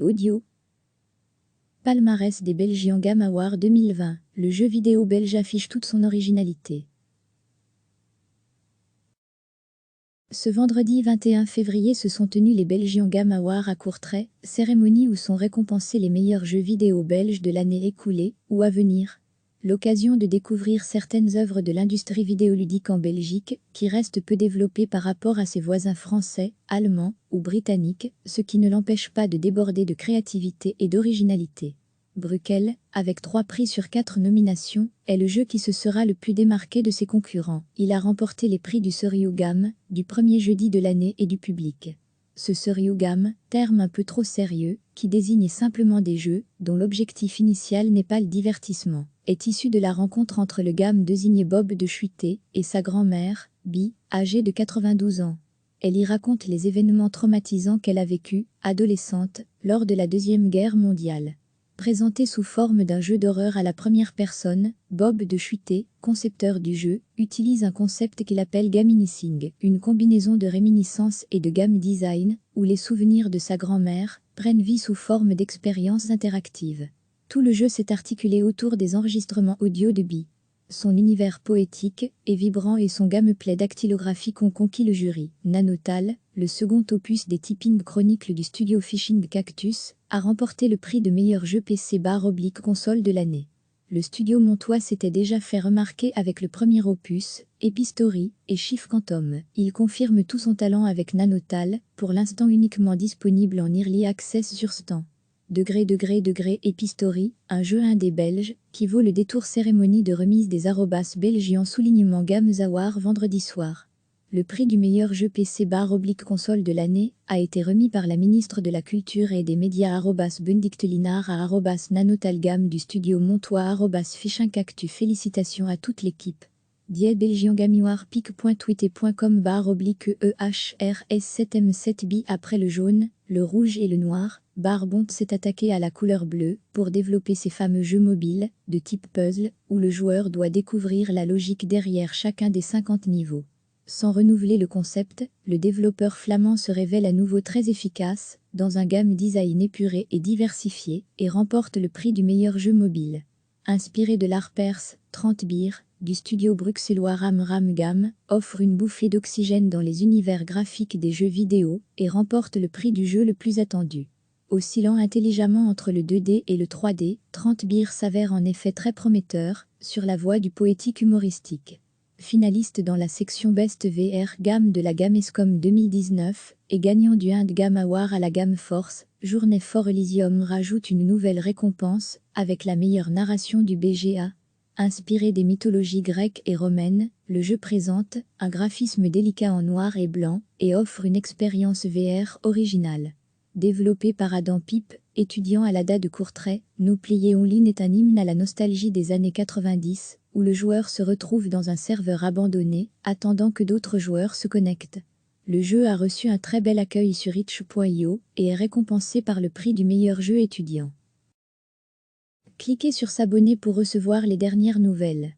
Audio. Palmarès des Belgian Game Awards 2020. Le jeu vidéo belge affiche toute son originalité. Ce vendredi 21 février se sont tenus les Belgian Game Awards à Courtrai, cérémonie où sont récompensés les meilleurs jeux vidéo belges de l'année écoulée ou à venir. L'occasion de découvrir certaines œuvres de l'industrie vidéoludique en Belgique, qui restent peu développées par rapport à ses voisins français, allemands ou britanniques, ce qui ne l'empêche pas de déborder de créativité et d'originalité. Brukel, avec 3 prix sur 4 nominations, est le jeu qui se sera le plus démarqué de ses concurrents. Il a remporté les prix du Serious-Game, du premier jeudi de l'année et du public. Ce Serious-Game, terme un peu trop sérieux, qui désigne simplement des jeux, dont l'objectif initial n'est pas le divertissement, est issu de la rencontre entre le gamme désigné Bob de Chuité et sa grand-mère, Bi, âgée de 92 ans. Elle y raconte les événements traumatisants qu'elle a vécus, adolescente, lors de la Deuxième Guerre mondiale. Présenté sous forme d'un jeu d'horreur à la première personne, Bob de Chuité, concepteur du jeu, utilise un concept qu'il appelle gaminising, une combinaison de réminiscence et de game design, où les souvenirs de sa grand-mère prennent vie sous forme d'expériences interactives. Tout le jeu s'est articulé autour des enregistrements audio de Bi. Son univers poétique et vibrant et son gameplay dactylographique ont conquis le jury. Nanotal, le second opus des Typing Chronicles du studio Fishing Cactus, a remporté le prix de meilleur jeu PC/console de l'année. Le studio montois s'était déjà fait remarquer avec le premier opus, Epistory, et Chief Quantum. Il confirme tout son talent avec Nanotal, pour l'instant uniquement disponible en Early Access sur Steam. Epistory, un jeu indé belge, qui vaut le détour. Cérémonie de remise des arrobas Belgian soulignement Games Awards vendredi soir. Le prix du meilleur jeu PC/console de l'année a été remis par la ministre de la Culture et des Médias @Benedicte-Linnart à @Nanotalgame du studio montois @Fishing Cactus. Félicitations à toute l'équipe. Belgian Game Awards pic.twitter.com/EHRS7M7B. Après le jaune, le rouge et le noir, Barbont s'est attaqué à la couleur bleue pour développer ses fameux jeux mobiles, de type puzzle, où le joueur doit découvrir la logique derrière chacun des 50 niveaux. Sans renouveler le concept, le développeur flamand se révèle à nouveau très efficace, dans un game design épuré et diversifié, et remporte le prix du meilleur jeu mobile. Inspiré de l'Harpers 30 Beer, du studio bruxellois Ram Game, offre une bouffée d'oxygène dans les univers graphiques des jeux vidéo, et remporte le prix du jeu le plus attendu. Oscillant intelligemment entre le 2D et le 3D, 30 Beer s'avère en effet très prometteur, sur la voie du poétique humoristique. Finaliste dans la section Best VR Game de la Gamescom 2019, et gagnant du Ind Game Award à la Game Force, Journée for Elysium rajoute une nouvelle récompense, avec la meilleure narration du BGA. Inspiré des mythologies grecques et romaines, le jeu présente un graphisme délicat en noir et blanc, et offre une expérience VR originale. Développé par Adam Pipe, étudiant à l'ADA de Courtrai, No Play Online est un hymne à la nostalgie des années 90, où le joueur se retrouve dans un serveur abandonné, attendant que d'autres joueurs se connectent. Le jeu a reçu un très bel accueil sur itch.io et est récompensé par le prix du meilleur jeu étudiant. Cliquez sur s'abonner pour recevoir les dernières nouvelles.